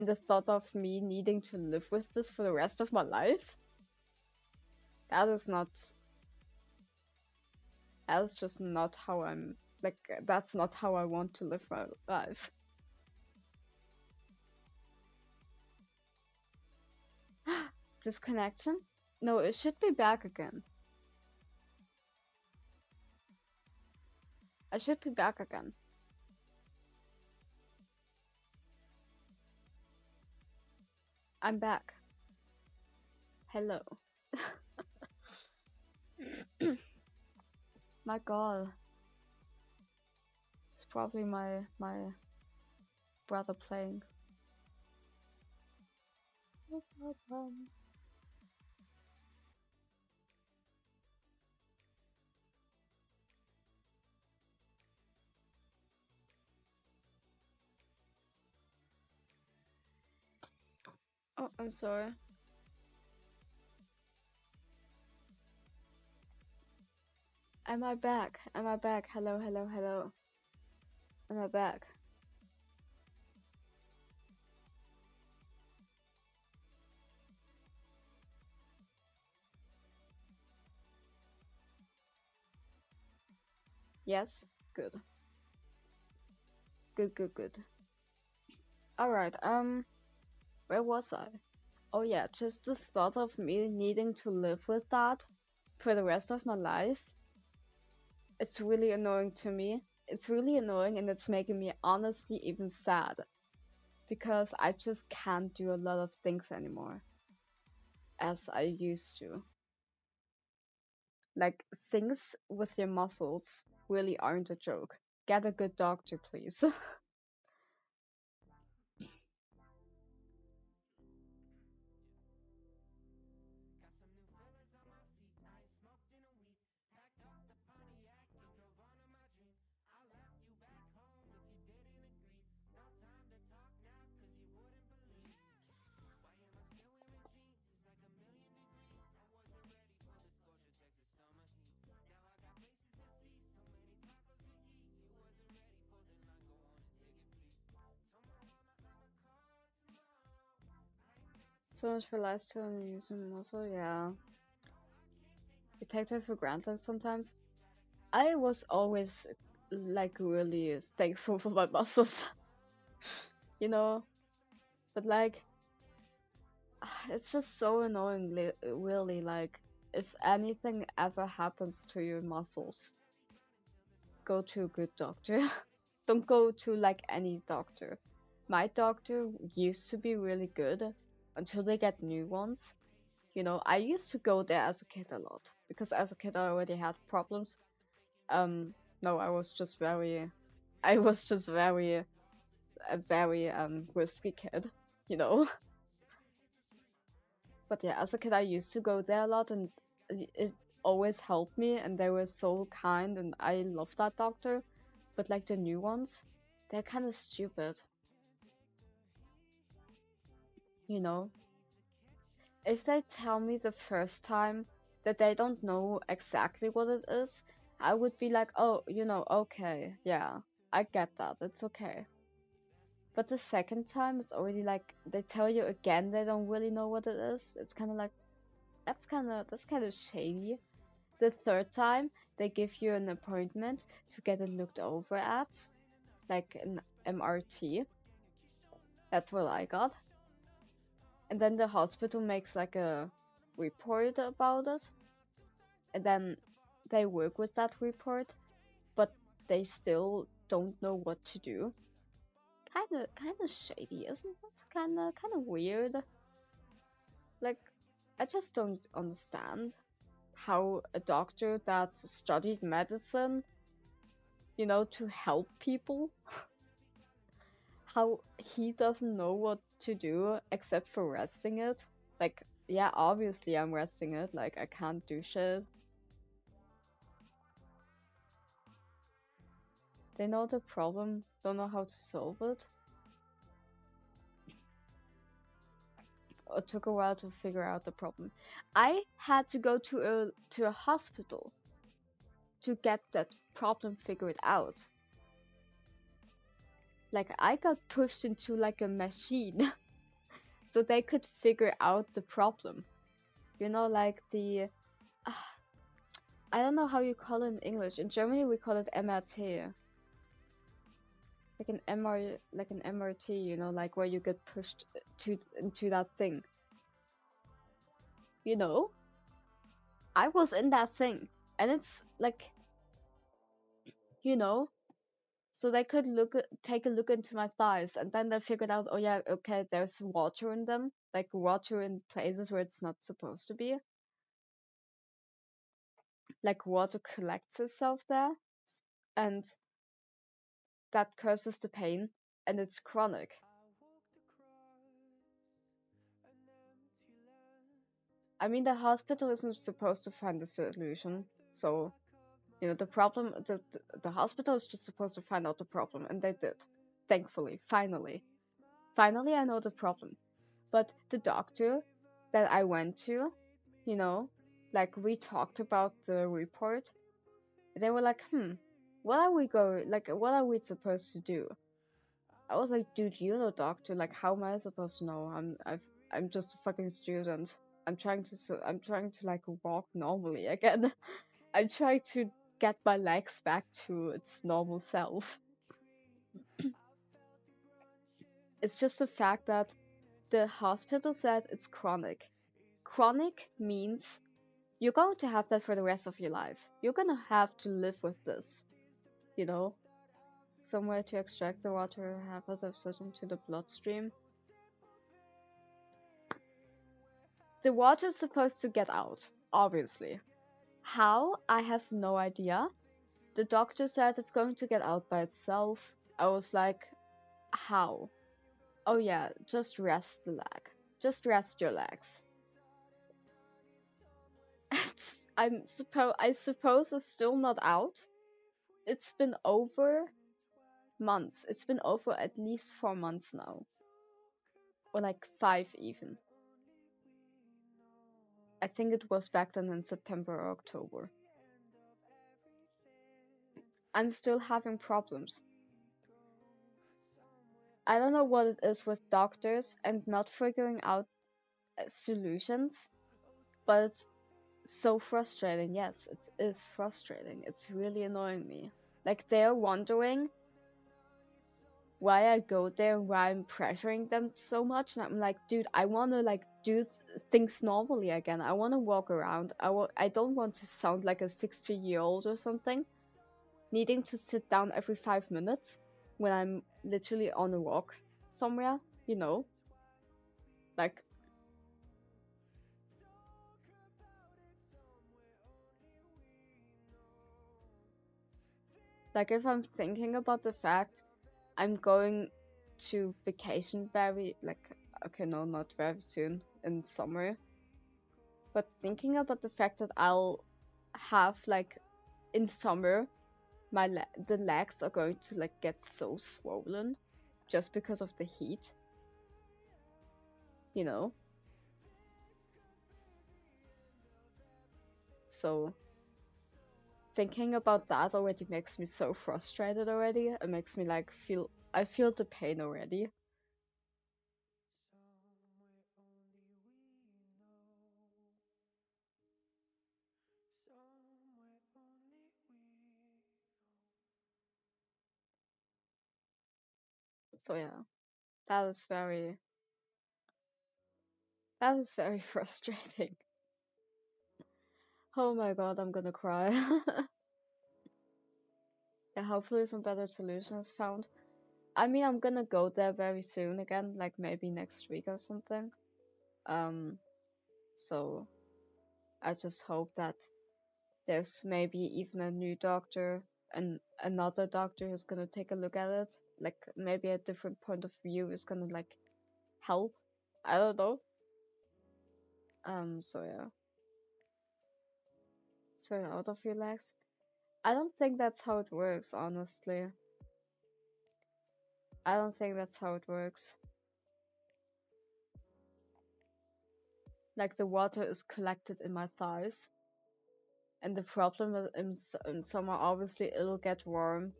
The thought of me needing to live with this for the rest of my life, that is not, that is just not how I'm, like, that's not how I want to live my life. Disconnection? No, it should be back again. I should be back again. I'm back. Hello. My god. It's probably my brother playing. No problem. Oh, I'm sorry. Am I back? Am I back? Hello, hello, hello. Am I back? Yes? Good. Good, good, good. Alright, where was I? Oh yeah, just the thought of me needing to live with that for the rest of my life. It's really annoying to me. It's really annoying and it's making me honestly even sad because I just can't do a lot of things anymore as I used to. Like, things with your muscles really aren't a joke. Get a good doctor, please. So much for lifestyle and using muscle, yeah. We take that for granted sometimes. I was always like really thankful for my muscles, you know? But like, it's just so annoying, really. Like, if anything ever happens to your muscles, go to a good doctor. Don't go to like any doctor. My doctor used to be really good until they get new ones. You know, I used to go there as a kid a lot because as a kid I already had problems. No, I was just very, a very risky kid, you know. But yeah, as a kid I used to go there a lot and it always helped me and they were so kind and I love that doctor. But like the new ones, they're kind of stupid, you know. If they tell me the first time that they don't know exactly what it is, I would be like, oh, okay, yeah, I get that, it's okay. But the second time, it's already like they tell you again they don't really know what it is. It's kind of like that's kind of shady. The third time, they give you an appointment to get it looked over at, like an MRT. That's what I got. And then the hospital makes like a report about it, and then they work with that report, but they still don't know what to do. Kind of shady, isn't it? Kind of weird. Like, I just don't understand how a doctor that studied medicine, to help people, how he doesn't know what to do except for resting it. Like, yeah, obviously I'm resting it, like I can't do shit. They know the problem, don't know how to solve it. It took a while to figure out the problem. I had to go to a hospital to get that problem figured out. Like, I got pushed into like a machine. so they could figure out the problem. Like I don't know how you call it in English. In Germany, we call it MRT, like an MRT. Like where you get pushed to into that thing. You know, I was in that thing, and it's like, you know, so they could take a look into my thighs, and then they figured out, oh yeah, okay, there's water in them, like water in places where it's not supposed to be. Like water collects itself there, and that causes the pain, and it's chronic. I mean, the hospital isn't supposed to find a solution, so the problem, the hospital is just supposed to find out the problem, and they did. Thankfully, finally, I know the problem. But the doctor that I went to, you know, like we talked about the report, they were like, what are we supposed to do? I was like, dude, you're the doctor. Like, how am I supposed to know? I'm just a fucking student. I'm trying to like walk normally again. I'm trying to get my legs back to its normal self. It's just the fact that the hospital said it's chronic. Chronic means you're going to have that for the rest of your life. You're gonna have to live with this, you know? Somewhere to extract the water have us oxygen to the bloodstream. The water is supposed to get out, obviously. How? I have no idea. The doctor said it's going to get out by itself. I was like, how? Oh yeah, just rest the leg. Just rest your legs. I suppose it's still not out. It's been over months. It's been over at least 4 months now. Or like 5 even. I think it was back then in September or October. I'm still having problems. I don't know what it is with doctors and not figuring out solutions, but it's so frustrating. Yes, it is frustrating. It's really annoying me. Like they're wondering why I go there and why I'm pressuring them so much. And I'm like, dude, I want to like do things normally again. I want to walk around. I don't want to sound like a 60-year-old or something, needing to sit down every 5 minutes when I'm literally on a walk somewhere, Like, if I'm thinking about the fact I'm going to vacation okay, no, not very soon, in summer, but thinking about the fact that I'll have, like, in summer, the legs are going to, like, get so swollen just because of the heat, you know? So, thinking about that already makes me so frustrated already. It makes me, like, I feel the pain already. So yeah, that is very that is very frustrating. Oh my god, I'm gonna cry. Yeah, hopefully some better solution is found. I mean, I'm gonna go there very soon again, like maybe next week or something. Um, so I just hope that there's maybe even a new doctor and another doctor who's gonna take a look at it. Like maybe a different point of view is gonna like help. I don't know. So yeah. Sweat out of your legs. I don't think that's how it works, honestly. I don't think that's how it works. Like the water is collected in my thighs. And the problem is in summer, obviously, it'll get warm.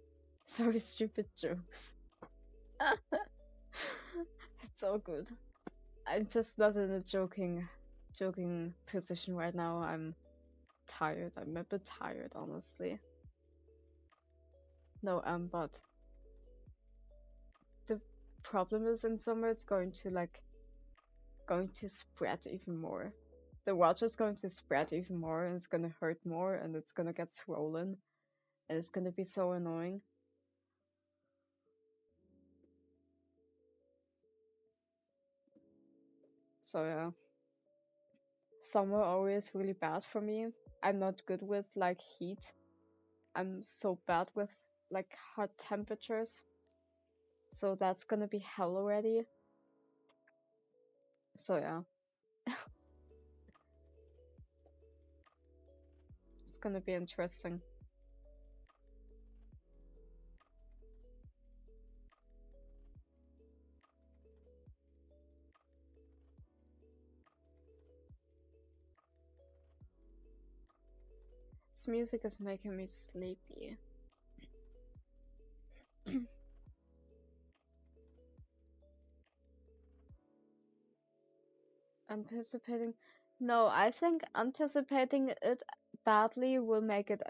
Sorry, stupid jokes. It's so good. I'm just not in a joking position right now. I'm tired. I'm a bit tired, honestly. No, but the problem is in summer it's going to spread even more. The water is going to spread even more, and it's gonna hurt more, and it's gonna get swollen, and it's gonna be so annoying. So yeah, summer always really bad for me. I'm not good with like heat. I'm so bad with like hot temperatures. So that's gonna be hell already. So yeah, it's gonna be interesting. This music is making me sleepy. Anticipating. No, I think anticipating it badly will make it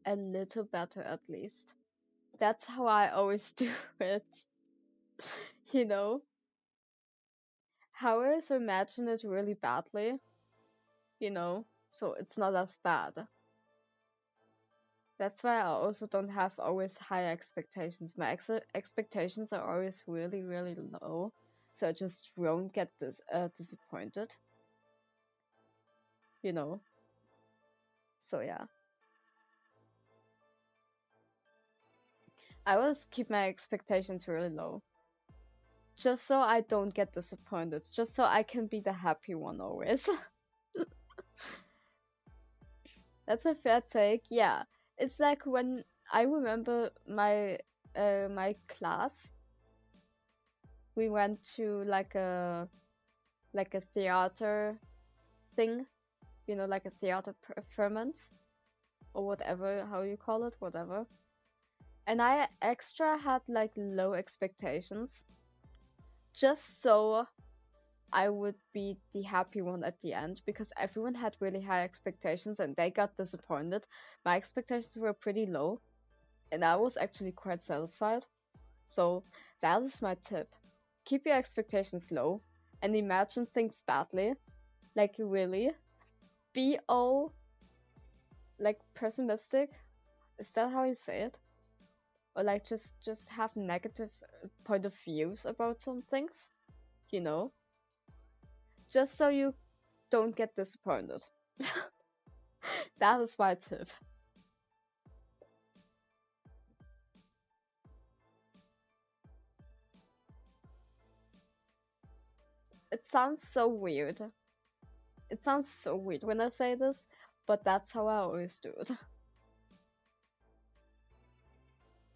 a little better at least. That's how I always do it. You know? How I always imagine it really badly, so it's not as bad. That's why I also don't have always high expectations. My expectations are always really, really low, so I just won't get disappointed, you know? So yeah. I always keep my expectations really low. Just so I don't get disappointed. Just so I can be the happy one always. That's a fair take. Yeah. It's like when I remember my class, we went to like a theater thing, like a theater performance or whatever, how you call it, whatever. And I extra had like low expectations just so I would be the happy one at the end because everyone had really high expectations and they got disappointed. My expectations were pretty low and I was actually quite satisfied. So that is my tip. Keep your expectations low and imagine things badly. Like really. Be all like pessimistic. Is that how you say it? Or like just have negative point of views about some things, you know? Just so you don't get disappointed. That is my tip. It sounds so weird. It sounds so weird when I say this, but that's how I always do it.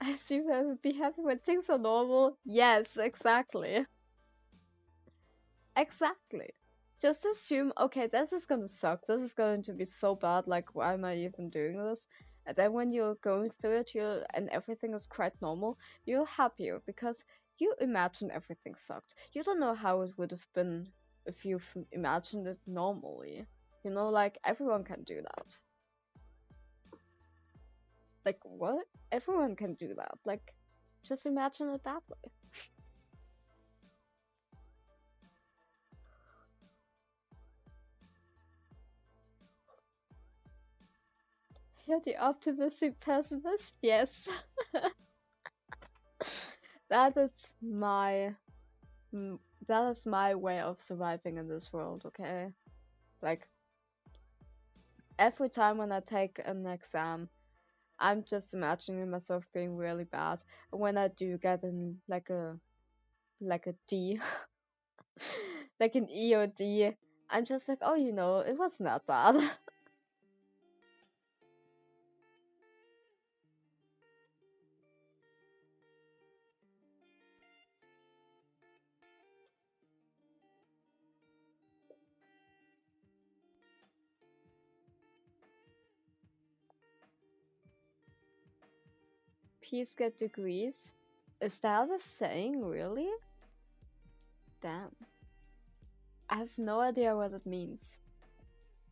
I assume I would be happy when things are normal. Yes, exactly. Exactly. Just assume, okay, this is gonna suck. This is going to be so bad. Like, why am I even doing this? And then when you're going through it, and everything is quite normal, you're happier because you imagine everything sucked. You don't know how it would have been if you've imagined it normally. Like everyone can do that. Like what? Everyone can do that. Like, just imagine it badly. You're the optimistic pessimist. Yes. That is my mm, that is my way of surviving in this world, okay? Like every time when I take an exam, I'm just imagining myself being really bad. And when I do get an like a D, like an E or D, I'm just like, oh, it wasn't that bad. Peas get degrees. Is that a saying, really? Damn. I have no idea what it means.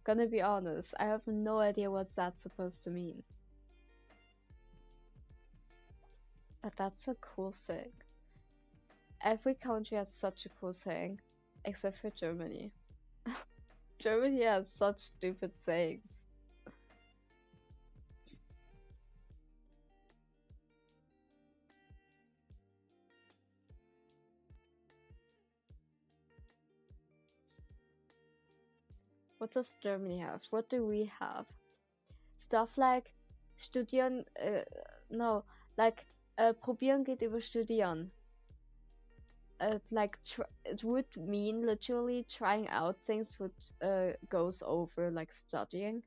Gonna be honest, I have no idea what that's supposed to mean. But that's a cool saying. Every country has such a cool saying, except for Germany. Germany has such stupid sayings. What does Germany have? What do we have? Stuff like studieren, no, like probieren geht über studieren. Like it would mean literally trying out things which goes over like studying,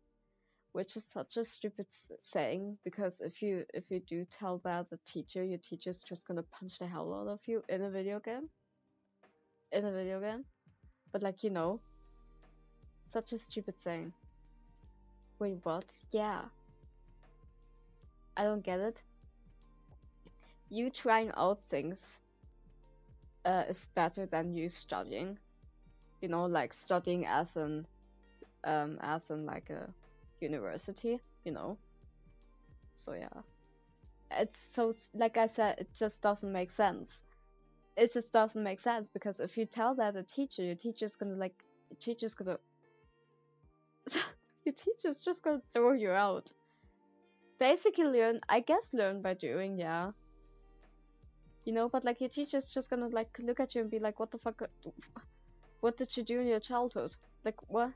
which is such a stupid saying because if you do tell that the teacher, your teacher's just gonna punch the hell out of you in a video game. In a video game, but like such a stupid saying. Wait, what? Yeah, I don't get it. You trying out things is better than you studying. Like studying as in like a university. So yeah, it's so like I said, it just doesn't make sense. It just doesn't make sense because if you tell that a teacher, your teacher's gonna like, your teacher's gonna, your teacher's just gonna throw you out. Basically, learn by doing, yeah. But like your teacher's just gonna like look at you and be like, what the fuck? What did you do in your childhood? Like what?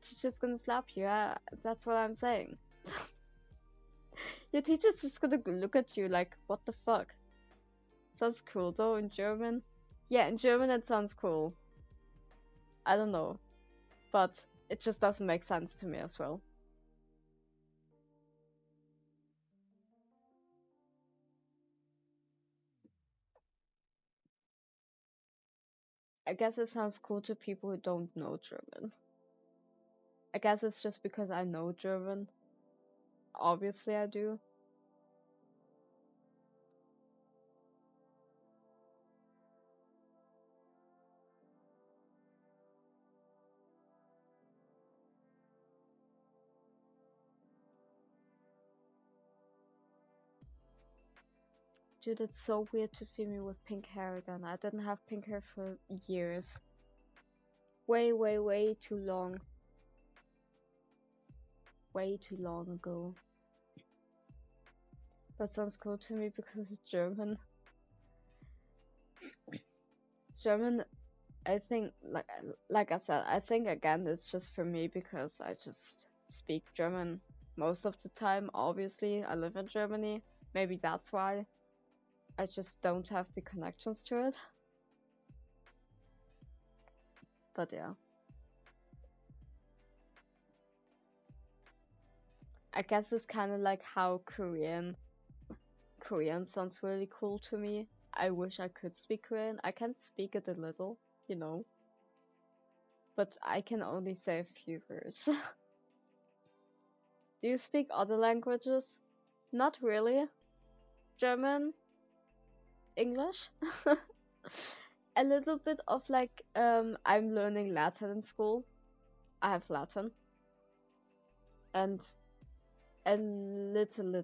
She's just gonna slap you. Yeah, that's what I'm saying. Your teacher's just gonna look at you like, what the fuck? Sounds cool though in German. Yeah, in German it sounds cool. I don't know, but it just doesn't make sense to me as well. I guess it sounds cool to people who don't know German. I guess it's just because I know German. Obviously, I do. Dude, it's so weird to see me with pink hair again. I didn't have pink hair for years. Way, way, way too long. Way too long ago. That sounds cool to me because it's German. German, I think, like I said, I think again it's just for me because I just speak German most of the time. Obviously, I live in Germany. Maybe that's why. I just don't have the connections to it. But yeah. I guess it's kind of like how Korean sounds really cool to me. I wish I could speak Korean. I can speak it a little, but I can only say a few words. Do you speak other languages? Not really. German, English. A little bit of like I'm learning Latin in school. I have Latin and a little,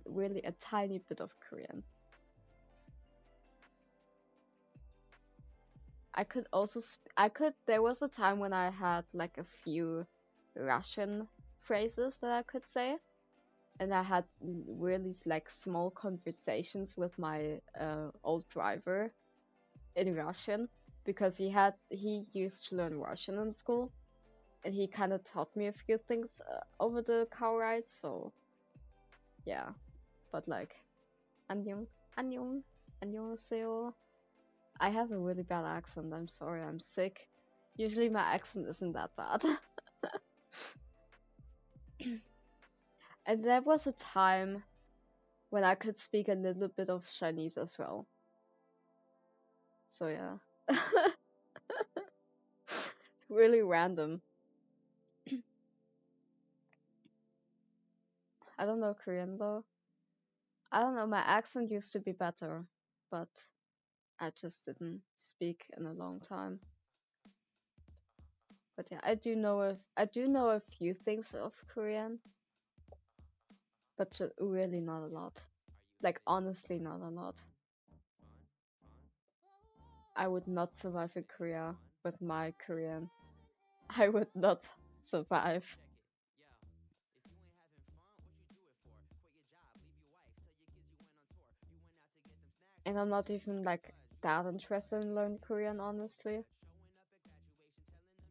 really a tiny bit of Korean. I could also there was a time when I had like a few Russian phrases that I could say, and I had really like small conversations with my old driver in Russian because he used to learn Russian in school, and he kind of taught me a few things over the car rides. So yeah, but like 안녕, 안녕, 안녕하세요. I have a really bad accent. I'm sorry. I'm sick. Usually my accent isn't that bad. And there was a time when I could speak a little bit of Chinese as well. So yeah. Really random. I don't know Korean though. I don't know, my accent used to be better, but I just didn't speak in a long time. But yeah, I do know a few things of Korean, but really not a lot. Like honestly, not a lot. I would not survive in Korea with my Korean. I would not survive. And I'm not even like that interested in learning Korean, honestly.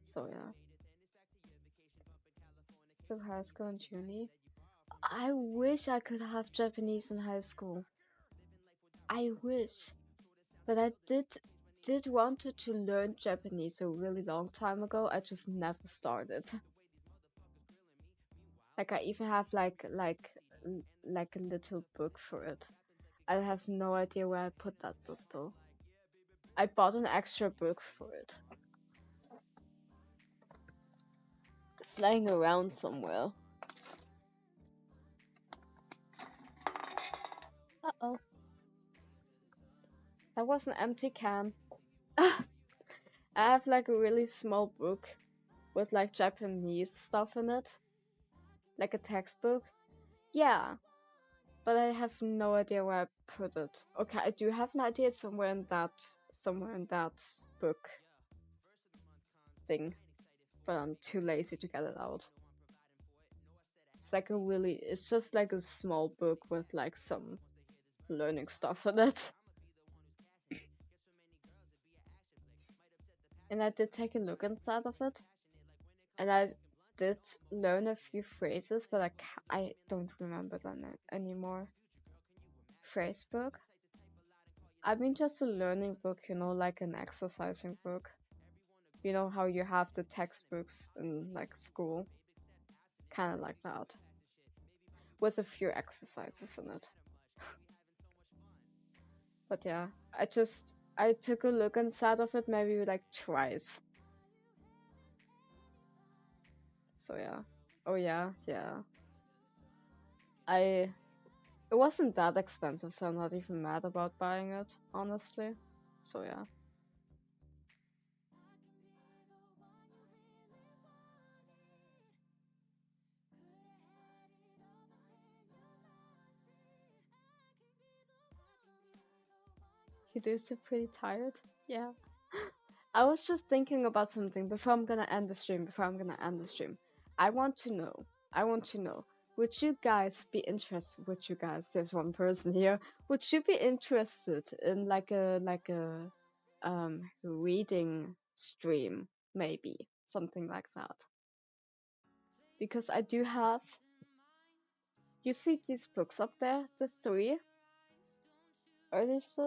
So yeah. So high school and uni. I wish I could have Japanese in high school. I wish. But I did wanted to learn Japanese a really long time ago. I just never started. Like I even have like a little book for it. I have no idea where I put that book though. I bought an extra book for it. It's laying around somewhere. Uh-oh. That was an empty can. I have like a really small book with like Japanese stuff in it. Like a textbook. Yeah. But I have no idea where I put it. Okay, I do have an idea. It's somewhere in that book thing. But I'm too lazy to get it out. It's just like a small book with like some learning stuff in it. And I did take a look inside of it, and I did learn a few phrases, but I don't remember them anymore. Phrase book? I mean, just a learning book, like an exercising book. You know how you have the textbooks in like school? Kind of like that. With a few exercises in it. But yeah, I took a look inside of it maybe like twice. So yeah. Oh yeah, yeah. I It wasn't that expensive, so I'm not even mad about buying it, honestly. So yeah. You do seem pretty tired. Yeah. I was just thinking about something before I'm gonna end the stream. I want to know. I want to know. Would you guys be interested? Would you guys? There's one person here. Would you be interested in like a reading stream, maybe something like that? Because I do have. You see these books up there, the three. Are these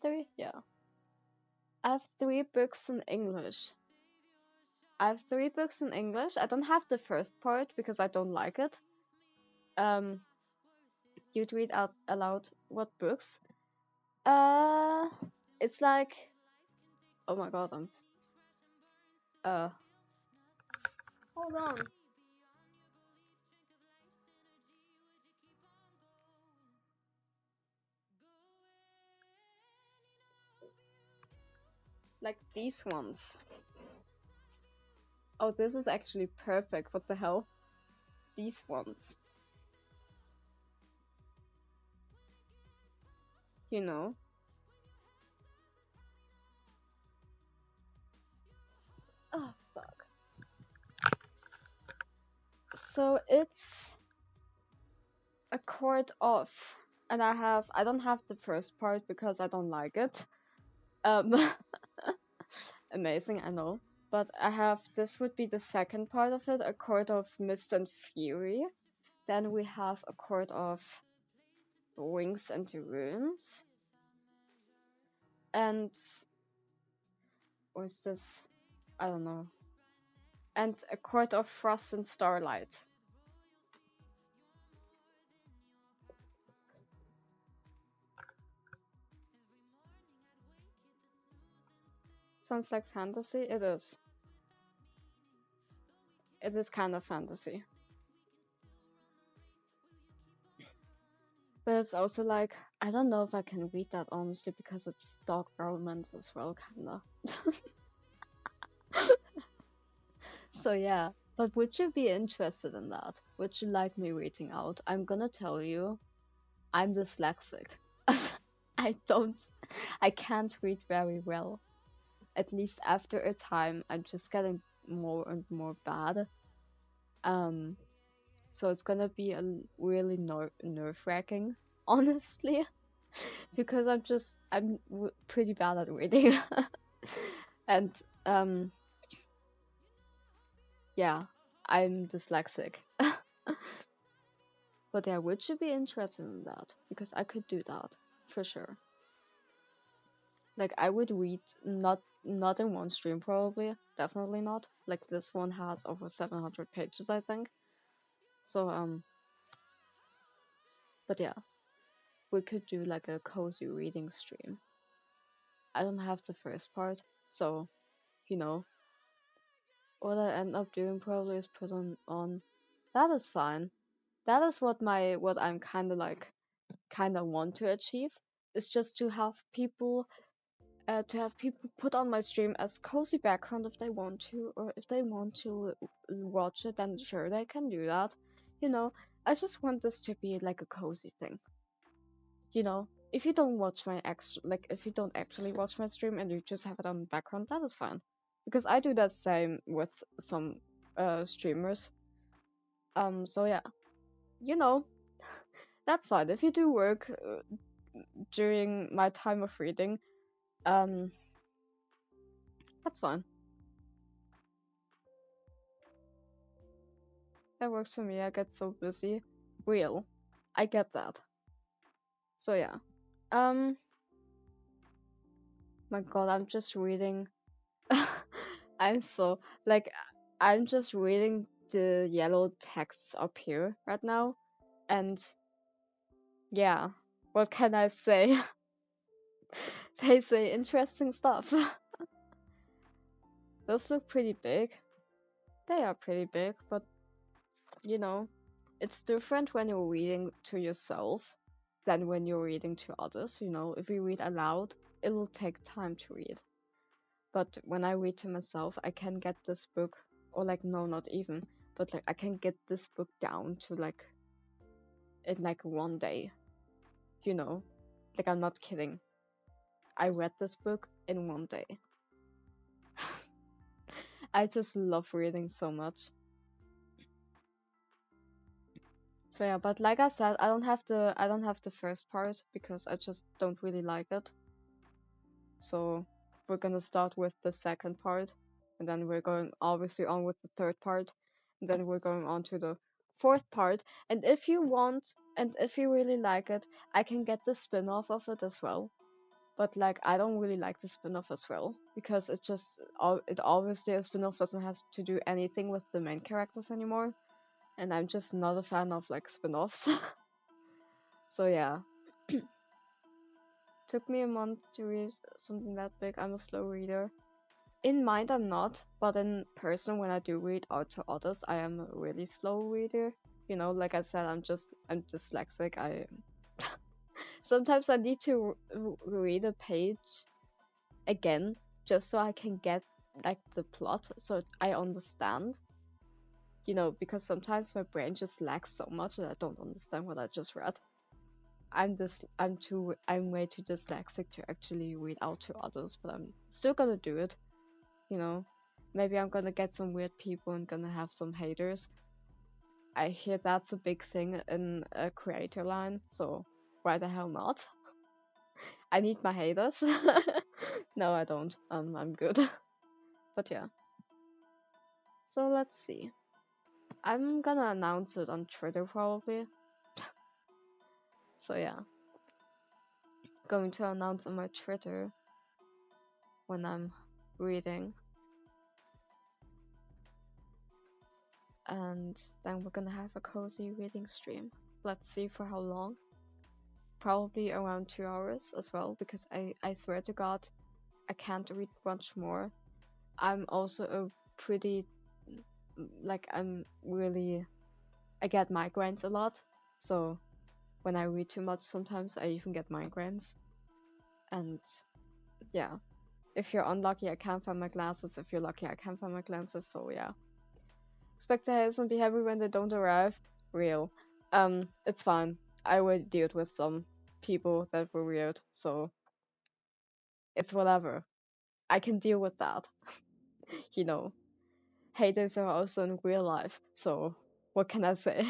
three? Yeah. I have three books in English. I don't have the first part because I don't like it. You'd read out aloud what books? Uh, it's like, oh my god, uh, hold on. Like these ones. Oh, this is actually perfect. What the hell? These ones. You know? Oh, fuck. So it's a court of, and I don't have the first part because I don't like it. Um, amazing, I know. But I have, this would be the second part of it, a court of mist and fury. Then we have a court of wings and runes. And, or is this, I don't know. And a court of frost and starlight. Sounds like fantasy? It is. It is kind of fantasy. But And it's also like, I don't know if I can read that honestly because it's dog romance as well, kinda. So yeah. But would you be interested in that? Would you like me reading out? I'm gonna tell you, I'm dyslexic. I don't, I can't read very well. At least after a time, I'm just getting more and more bad. Um, so it's gonna be really nerve-wracking, honestly, because I'm pretty bad at reading, and um, yeah, I'm dyslexic. But yeah, would you be interested in that? Because I could do that for sure. Like I would read not in one stream probably, definitely not. Like this one has over 700 pages, I think. So but yeah, we could do like a cozy reading stream. I don't have the first part, so you know what I end up doing probably is put on. That is fine. That is what I'm kind of want to achieve. Is just to have people put on my stream as cozy background if they want to, or if they want to watch it, then sure they can do that. You know, I just want this to be like a cozy thing. You know, if you don't watch my if you don't actually watch my stream and you just have it on background, that is fine, because I do that same with some streamers. So yeah, you know, that's fine. If you do work during my time of reading, um, that's fine. That works for me. I get so busy. Real. I get that. So yeah. Um my god, I'm just reading I'm so like I'm just reading the yellow texts up here right now, and yeah, what can I say? They say interesting stuff. Those look pretty big. They are pretty big, but you know, it's different when you're reading to yourself than when you're reading to others. You know, if you read aloud, it'll take time to read. But when I read to myself, I can get this book, or like, no, not even, but like, I can get this book down to like, in like one day, you know? Like, I'm not kidding. I read this book in one day. I just love reading so much. So yeah, but like I said, I don't have the first part because I just don't really like it. So we're gonna start with the second part, and then we're going obviously on with the third part, and then we're going on to the fourth part. And if you want, and if you really like it, I can get the spin-off of it as well. But like, I don't really like the spin-off as well because it obviously a spin-off doesn't have to do anything with the main characters anymore, and I'm just not a fan of like spin-offs. So yeah. Took me a month to read something that big. I'm a slow reader. In mind, I'm not, but in person, when I do read out to others, I am a really slow reader. You know, like I said, I'm dyslexic. I sometimes I need to read a page again just so I can get like the plot, so I understand. You know, because sometimes my brain just lacks so much that I don't understand what I just read. I'm way too dyslexic to actually read out to others, but I'm still gonna do it. You know, maybe I'm gonna get some weird people and gonna have some haters. I hear that's a big thing in a creator line, so why the hell not? I need my haters. No, I don't. I'm good. But yeah. So let's see. I'm gonna announce it on Twitter probably. So yeah. Going to announce on my Twitter when I'm reading. And then we're gonna have a cozy reading stream. Let's see for how long. Probably around 2 hours as well, because I swear to God, I can't read much more. I'm also a pretty, like, I get migraines a lot, so when I read too much, sometimes I even get migraines. And yeah, if you're unlucky, I can't find my glasses. If you're lucky, I can't find my glasses. So yeah, expect the haze and be happy when they don't arrive. Real. It's fine. I already dealt with some people that were weird, so it's whatever. I can deal with that. You know, haters are also in real life, so what can I say?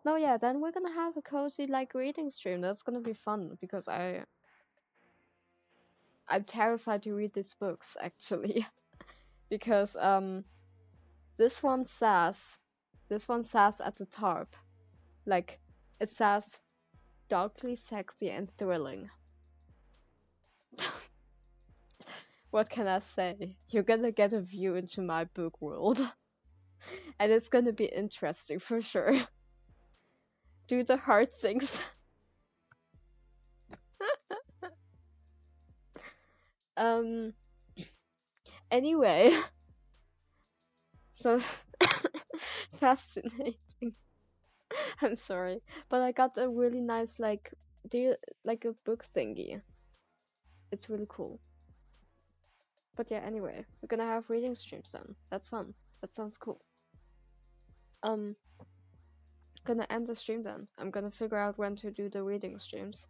No, yeah, then we're gonna have a cozy like reading stream. That's gonna be fun because I'm terrified to read these books actually because this one says this one says at the top like it says darkly sexy and thrilling. What can I say? You're gonna get a view into my book world and it's gonna be interesting for sure. Do the hard things. um anyway, so fascinating. I'm sorry, but I got a really nice like a book thingy. It's really cool. But yeah, anyway, we're gonna have reading streams then. That's fun. That sounds cool. Um, gonna end the stream then. I'm gonna figure out when to do the reading streams.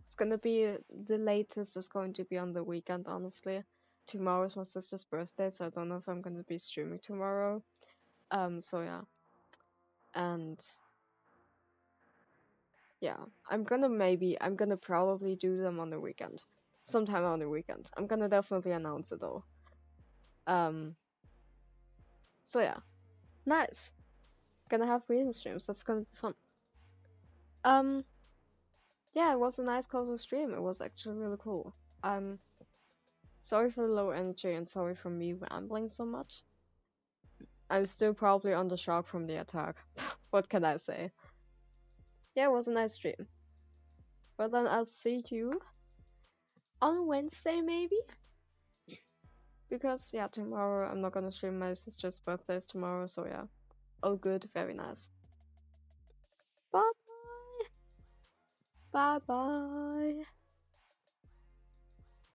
It's gonna be the latest is going to be on the weekend, honestly. Tomorrow's my sister's birthday, so I don't know if I'm gonna be streaming tomorrow. So yeah. And yeah, I'm gonna probably do them on the weekend. Sometime on the weekend. I'm gonna definitely announce it though. Um, so yeah. Nice. Gonna have reading streams. That's gonna be fun. Um, yeah, it was a nice cozy stream. It was actually really cool. Sorry for the low energy and sorry for me rambling so much. I'm still probably on the shock from the attack. What can I say? Yeah, it was a nice stream. But then I'll see you on Wednesday maybe? Because yeah, tomorrow I'm not gonna stream my sister's birthday is tomorrow, so yeah. All good, very nice. Bye bye. Bye bye.